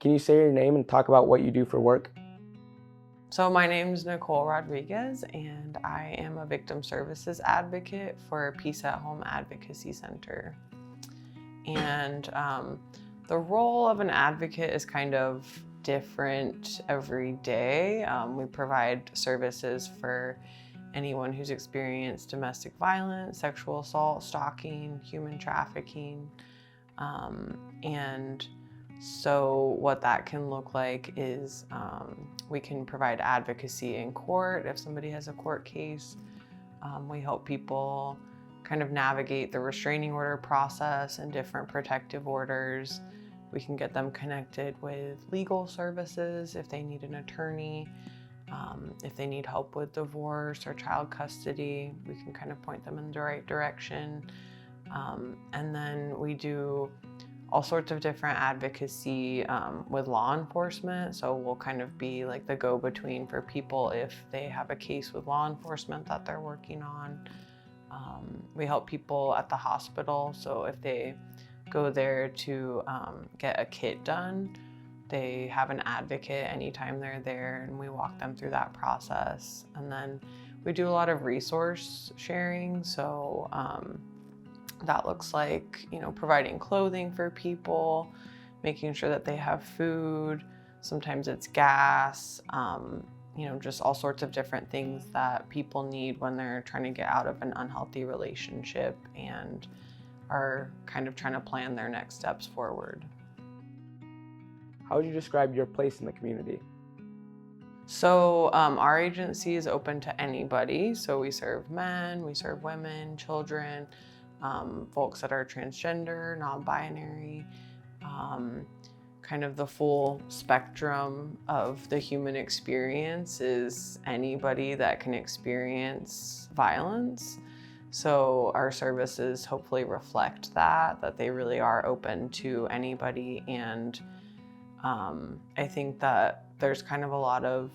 Can you say your name and talk about what you do for work? So my name is Nicole Rodriguez, and I am a victim services advocate for Peace at Home Advocacy Center. And the role of an advocate is kind of different every day. We provide services for anyone who's experienced domestic violence, sexual assault, stalking, human trafficking, and so what that can look like is we can provide advocacy in court if somebody has a court case. We help people kind of navigate the restraining order process and different protective orders. We can get them connected with legal services if they need an attorney. If they need help with divorce or child custody, we can kind of point them in the right direction. And then we do all sorts of different advocacy with law enforcement. So we'll kind of be like the go-between for people if they have a case with law enforcement that they're working on. We help people at the hospital. So if they go there to get a kit done, they have an advocate anytime they're there, and we walk them through that process. And then we do a lot of resource sharing. So that looks like, providing clothing for people, making sure that they have food. Sometimes it's gas, just all sorts of different things that people need when they're trying to get out of an unhealthy relationship and are kind of trying to plan their next steps forward. How would you describe your place in the community? So our agency is open to anybody. So we serve men, we serve women, children, folks that are transgender, non-binary, kind of the full spectrum of the human experience is anybody that can experience violence. So our services hopefully reflect that they really are open to anybody. And I think that there's kind of a lot of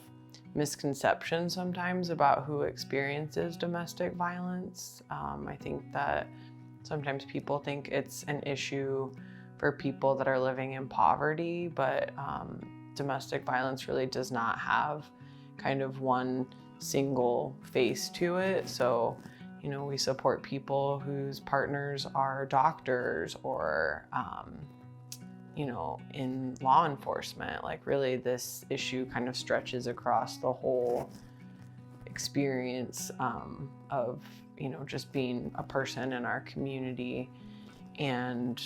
misconceptions sometimes about who experiences domestic violence. I think that sometimes people think it's an issue for people that are living in poverty, but domestic violence really does not have kind of one single face to it. So, we support people whose partners are doctors or, in law enforcement. Like really this issue kind of stretches across the whole experience of just being a person in our community, and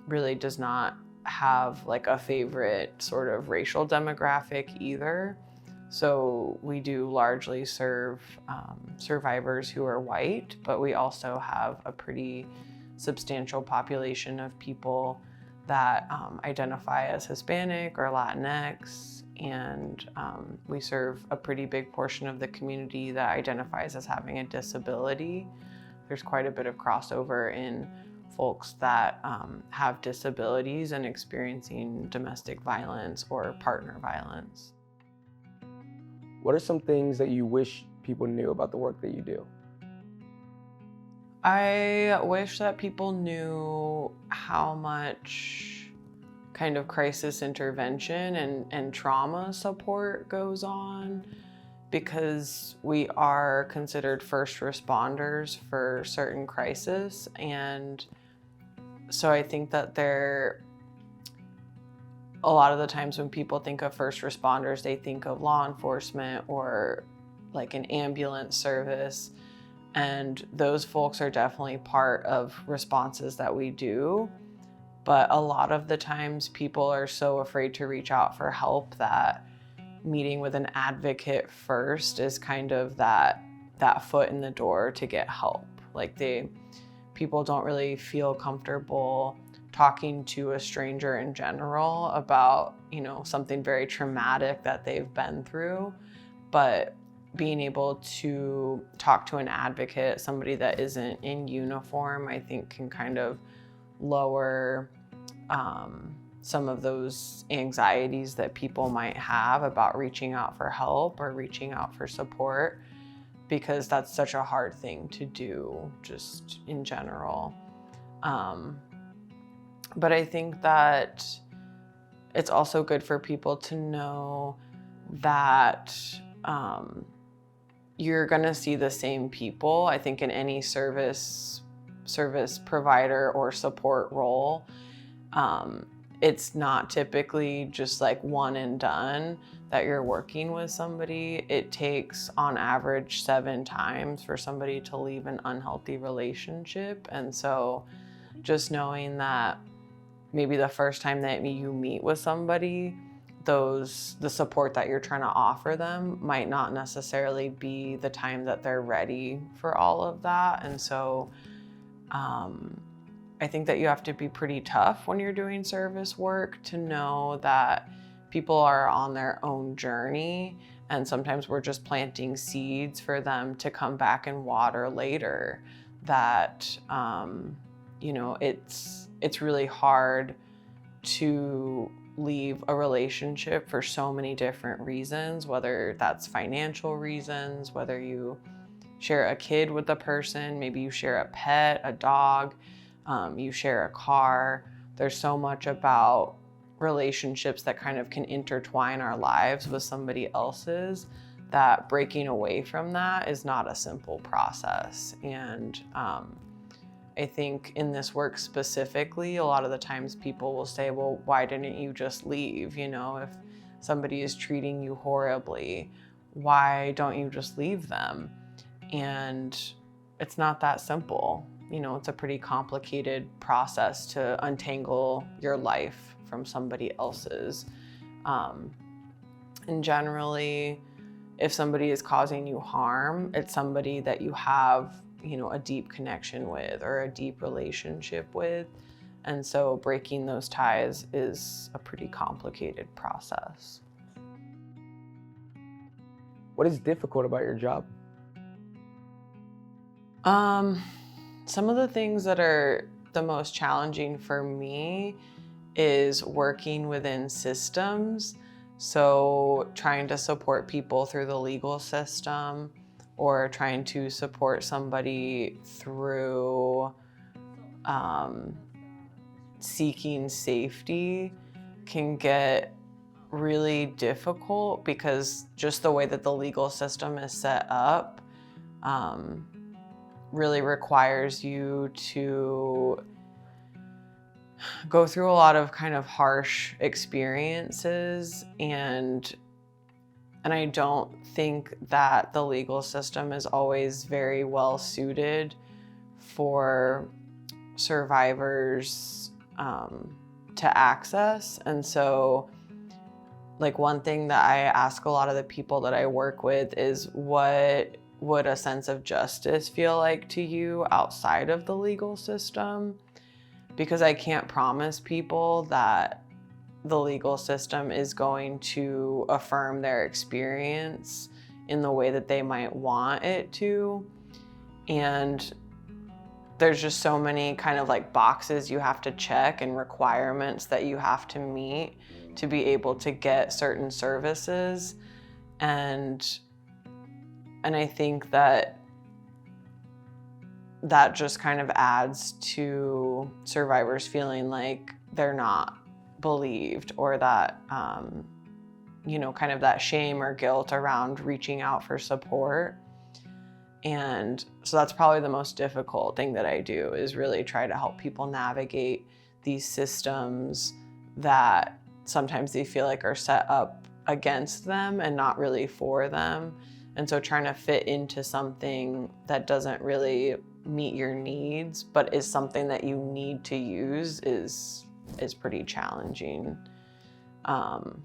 really does not have like a favorite sort of racial demographic either. So we do largely serve survivors who are white, but we also have a pretty substantial population of people that identify as Hispanic or Latinx, and we serve a pretty big portion of the community that identifies as having a disability. There's quite a bit of crossover in folks that have disabilities and experiencing domestic violence or partner violence. What are some things that you wish people knew about the work that you do? I wish that people knew how much kind of crisis intervention and trauma support goes on, because we are considered first responders for certain crises. And so I think that a lot of the times when people think of first responders, they think of law enforcement or like an ambulance service. And those folks are definitely part of responses that we do. But a lot of the times people are so afraid to reach out for help that meeting with an advocate first is kind of that foot in the door to get help. Like people don't really feel comfortable talking to a stranger in general about, something very traumatic that they've been through. But being able to talk to an advocate, somebody that isn't in uniform, I think can kind of lower some of those anxieties that people might have about reaching out for help or reaching out for support, because that's such a hard thing to do just in general. But I think that it's also good for people to know that you're gonna see the same people. I think in any service provider or support role, it's not typically just like one and done that you're working with somebody. It takes on average 7 times for somebody to leave an unhealthy relationship. And so just knowing that maybe the first time that you meet with somebody, the support that you're trying to offer them might not necessarily be the time that they're ready for all of that. And so I think that you have to be pretty tough when you're doing service work to know that people are on their own journey, and sometimes we're just planting seeds for them to come back and water later. That it's really hard to leave a relationship for so many different reasons, whether that's financial reasons, whether you share a kid with a person, maybe you share a pet, a dog, you share a car. There's so much about relationships that kind of can intertwine our lives with somebody else's, that breaking away from that is not a simple process. And I think in this work specifically, a lot of the times people will say, well, why didn't you just leave? If somebody is treating you horribly, why don't you just leave them? And it's not that simple. It's a pretty complicated process to untangle your life from somebody else's. And generally, if somebody is causing you harm, it's somebody that you have, a deep connection with or a deep relationship with. And so breaking those ties is a pretty complicated process. What is difficult about your job? Some of the things that are the most challenging for me is working within systems. So trying to support people through the legal system, or trying to support somebody through seeking safety can get really difficult, because just the way that the legal system is set up really requires you to go through a lot of kind of harsh experiences, and I don't think that the legal system is always very well suited for survivors to access. And so, like, one thing that I ask a lot of the people that I work with is, what would a sense of justice feel like to you outside of the legal system? Because I can't promise people that the legal system is going to affirm their experience in the way that they might want it to. And there's just so many kind of like boxes you have to check and requirements that you have to meet to be able to get certain services. And I think that just kind of adds to survivors feeling like they're not believed, or that, kind of that shame or guilt around reaching out for support. And so that's probably the most difficult thing that I do, is really try to help people navigate these systems that sometimes they feel like are set up against them and not really for them. And so trying to fit into something that doesn't really meet your needs, but is something that you need to use is pretty challenging. And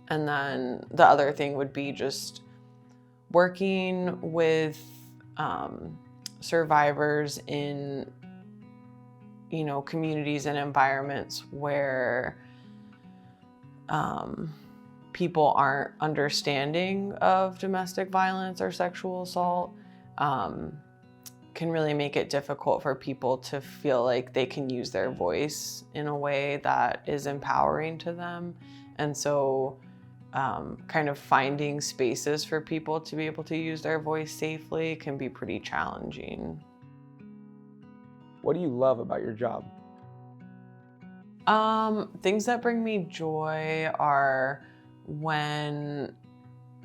then the other thing would be just working with survivors in, communities and environments where people aren't understanding of domestic violence or sexual assault, can really make it difficult for people to feel like they can use their voice in a way that is empowering to them. And so kind of finding spaces for people to be able to use their voice safely can be pretty challenging. What do you love about your job? Things that bring me joy are when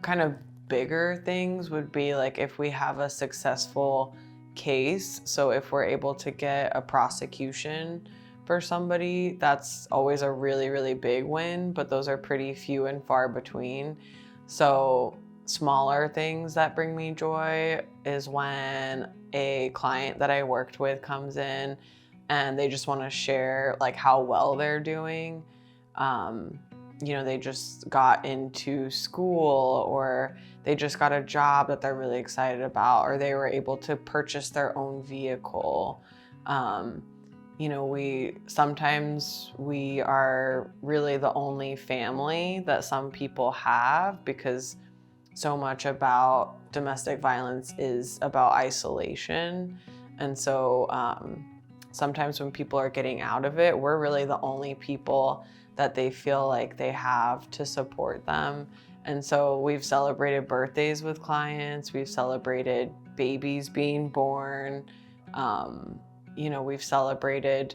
kind of bigger things would be like if we have a successful case. So if we're able to get a prosecution for somebody, that's always a really, really big win, but those are pretty few and far between. So smaller things that bring me joy is when a client that I worked with comes in and they just want to share like how well they're doing. They just got into school, or they just got a job that they're really excited about, or they were able to purchase their own vehicle. We are really the only family that some people have, because so much about domestic violence is about isolation. And so sometimes when people are getting out of it, we're really the only people that they feel like they have to support them. And so we've celebrated birthdays with clients, we've celebrated babies being born, we've celebrated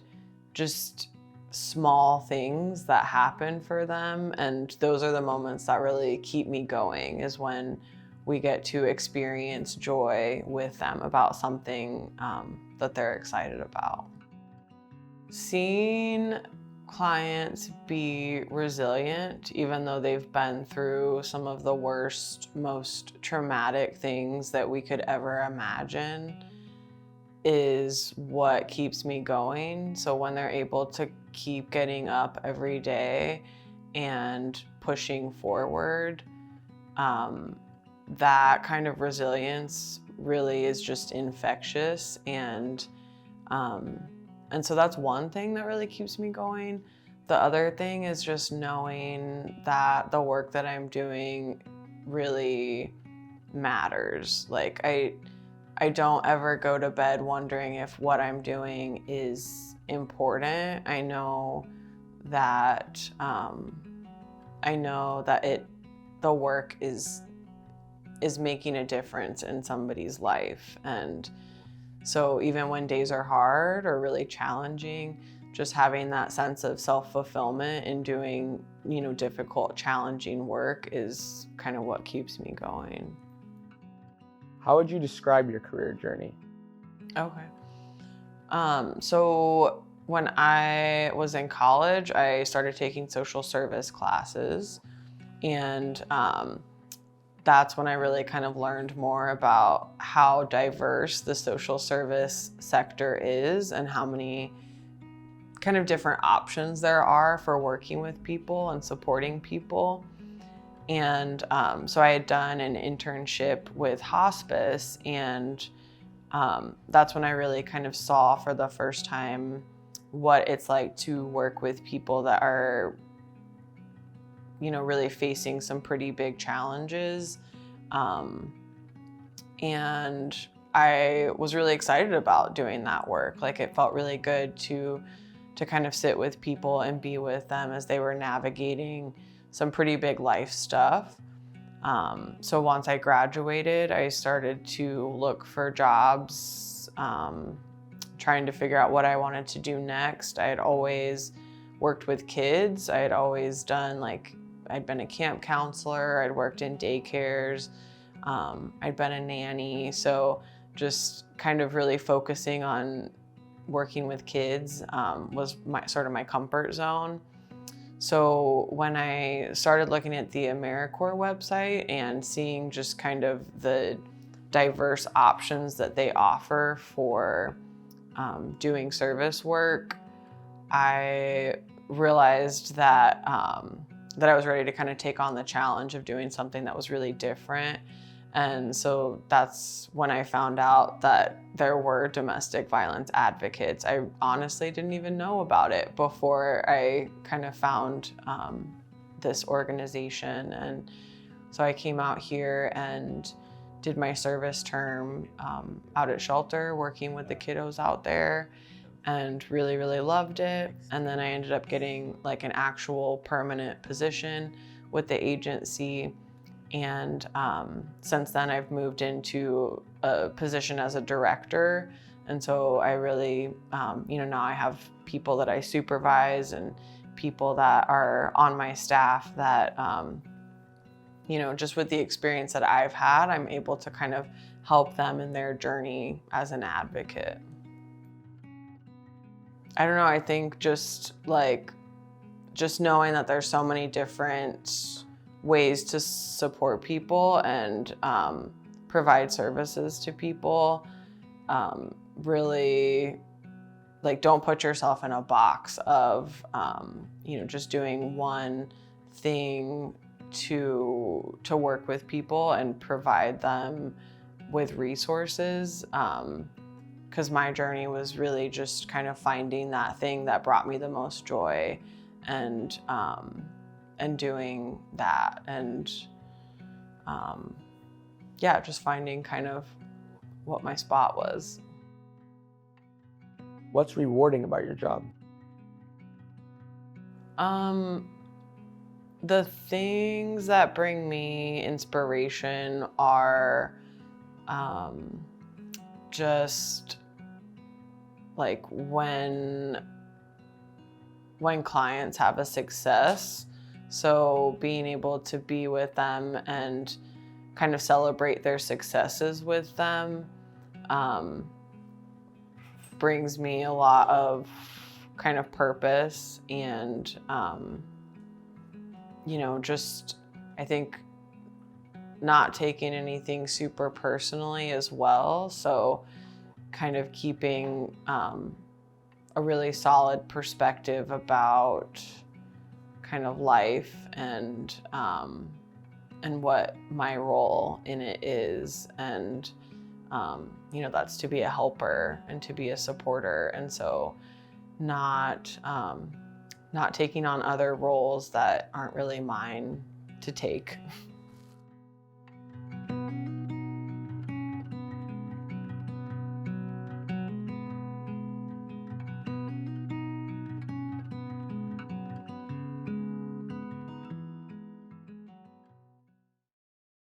just small things that happen for them. And those are the moments that really keep me going, is when we get to experience joy with them about something that they're excited about. Seeing clients be resilient, even though they've been through some of the worst, most traumatic things that we could ever imagine, is what keeps me going. So when they're able to keep getting up every day and pushing forward, that kind of resilience really is just infectious. And so that's one thing that really keeps me going. The other thing is just knowing that the work that I'm doing really matters. Like I don't ever go to bed wondering if what I'm doing is important. I know that the work is making a difference in somebody's life. And so even when days are hard or really challenging, just having that sense of self-fulfillment in doing, difficult, challenging work is kind of what keeps me going. How would you describe your career journey? Okay. So when I was in college, I started taking social service classes, and that's when I really kind of learned more about how diverse the social service sector is and how many kind of different options there are for working with people and supporting people. And so I had done an internship with hospice, and that's when I really kind of saw for the first time what it's like to work with people that are, really facing some pretty big challenges. And I was really excited about doing that work. Like, it felt really good to kind of sit with people and be with them as they were navigating some pretty big life stuff. So once I graduated, I started to look for jobs, trying to figure out what I wanted to do next. I had always worked with kids. I had always done, I'd been a camp counselor, I'd worked in daycares, I'd been a nanny. So just kind of really focusing on working with kids was my comfort zone. So when I started looking at the AmeriCorps website and seeing just kind of the diverse options that they offer for doing service work, I realized that I was ready to kind of take on the challenge of doing something that was really different. And so that's when I found out that there were domestic violence advocates. I honestly didn't even know about it before I kind of found this organization. And so I came out here and did my service term out at shelter, working with the kiddos out there, and really, really loved it. And then I ended up getting an actual permanent position with the agency. And since then I've moved into a position as a director. And so I really, now I have people that I supervise and people that are on my staff that, just with the experience that I've had, I'm able to kind of help them in their journey as an advocate. I don't know, I think just knowing that there's so many different ways to support people and provide services to people, really, don't put yourself in a box of, just doing one thing to work with people and provide them with resources. Because my journey was really just kind of finding that thing that brought me the most joy and doing that. And just finding kind of what my spot was. What's rewarding about your job? The things that bring me inspiration are just when clients have a success. So being able to be with them and kind of celebrate their successes with them brings me a lot of kind of purpose and, I think not taking anything super personally as well. So kind of keeping a really solid perspective about kind of life and what my role in it is. And, that's to be a helper and to be a supporter. And so not taking on other roles that aren't really mine to take.